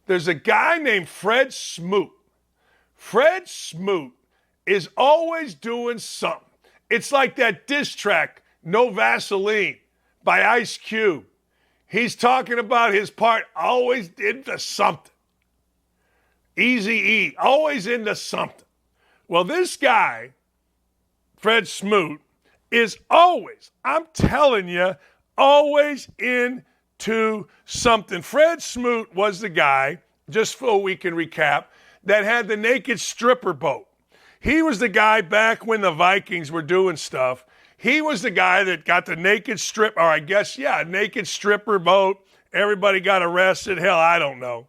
There's a guy named Fred Smoot. Fred Smoot is always doing something. It's like that diss track, No Vaseline, by Ice Cube. He's talking about his part, always into something. Eazy-E, always into something. Well, this guy, Fred Smoot, is always, I'm telling you, always into something. Fred Smoot was the guy, just so we can recap, that had the naked stripper boat. He was the guy back when the Vikings were doing stuff. He was the guy that got the naked naked stripper boat. Everybody got arrested. Hell, I don't know.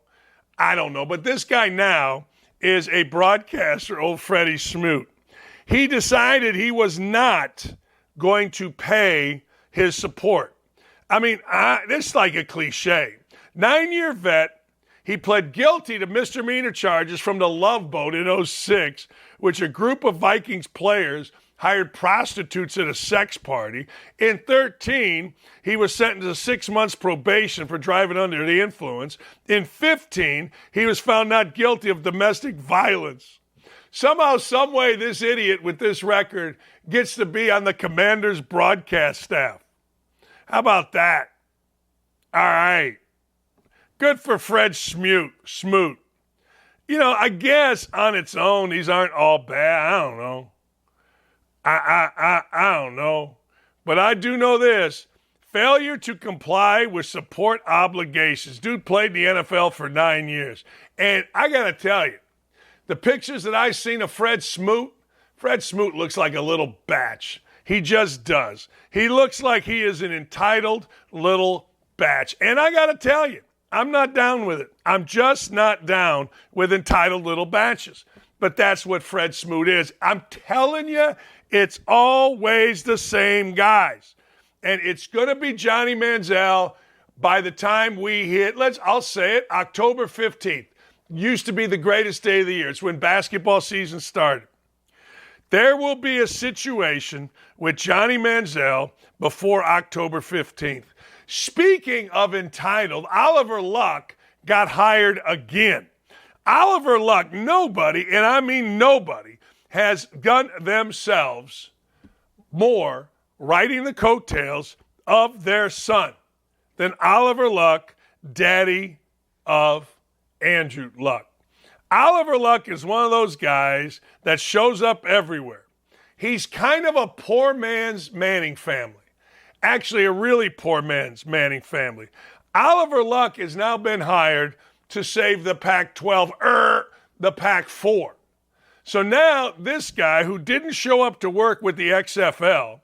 But this guy now is a broadcaster, old Freddie Smoot. He decided he was not going to pay his support. I mean, this is like a cliche. 9-year vet. He pled guilty to misdemeanor charges from the Love Boat in 2006, which a group of Vikings players hired prostitutes at a sex party. In 2013, he was sentenced to 6 months probation for driving under the influence. In 2015, he was found not guilty of domestic violence. Somehow, some way, this idiot with this record gets to be on the Commander's broadcast staff. How about that? All right. Good for Fred Smoot. You know, I guess on its own, these aren't all bad. I don't know. I don't know. But I do know this. Failure to comply with support obligations. Dude played in the NFL for 9 years. And I got to tell you, the pictures that I've seen of Fred Smoot looks like a little batch. He just does. He looks like he is an entitled little batch. And I got to tell you, I'm not down with it. I'm just not down with entitled little batches. But that's what Fred Smoot is. I'm telling you, it's always the same guys. And it's going to be Johnny Manziel by the time we hit, I'll say it, October 15th. Used to be the greatest day of the year. It's when basketball season started. There will be a situation with Johnny Manziel before October 15th. Speaking of entitled, Oliver Luck got hired again. Oliver Luck, nobody, and I mean nobody, has done themselves more riding the coattails of their son than Oliver Luck, daddy of Andrew Luck. Oliver Luck is one of those guys that shows up everywhere. He's kind of a poor man's Manning family. Actually, a really poor man's Manning family. Oliver Luck has now been hired to save the Pac-12, the Pac-4. So now this guy who didn't show up to work with the XFL,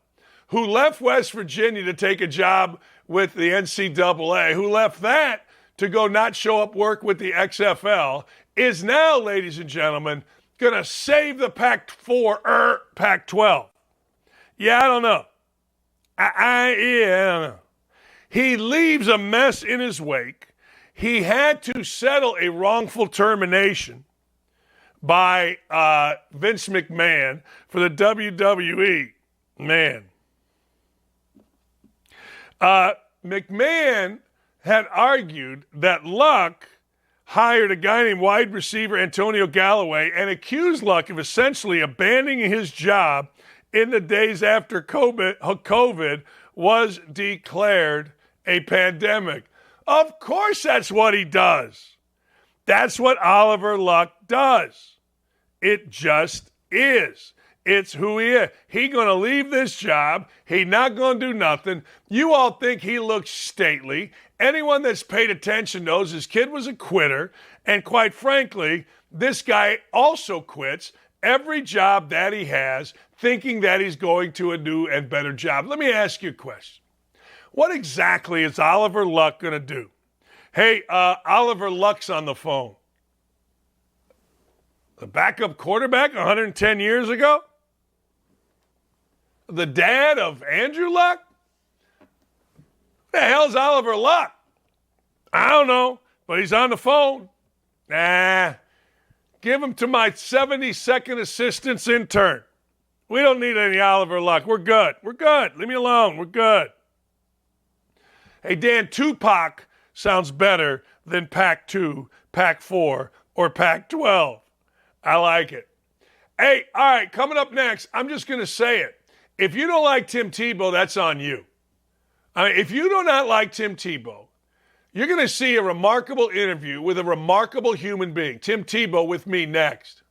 who left West Virginia to take a job with the NCAA, who left that to go not show up work with the XFL, is now, ladies and gentlemen, going to save the Pac-4, Pac-12. Yeah, I don't know. I don't know. He leaves a mess in his wake. He had to settle a wrongful termination by Vince McMahon for the WWE. Man. McMahon had argued that Luck hired a guy named wide receiver Antonio Galloway and accused Luck of essentially abandoning his job in the days after COVID was declared a pandemic. Of course that's what he does. That's what Oliver Luck does. It just is. It's who he is. He going to leave this job. He not going to do nothing. You all think he looks stately. Anyone that's paid attention knows his kid was a quitter. And quite frankly, this guy also quits every job that he has, thinking that he's going to a new and better job. Let me ask you a question. What exactly is Oliver Luck going to do? Hey, Oliver Luck's on the phone. The backup quarterback 110 years ago? The dad of Andrew Luck? Who the hell's Oliver Luck? I don't know, but he's on the phone. Give him to my 72nd assistant's intern. We don't need any Oliver Luck. We're good. Leave me alone. We're good. Hey, Dan, Tupac sounds better than Pac-2. Pac-4 or Pac-12. I like it. Hey, all right, coming up next, I'm just going to say it. If you don't like Tim Tebow, that's on you. I mean, if you do not like Tim Tebow, you're going to see a remarkable interview with a remarkable human being. Tim Tebow with me next.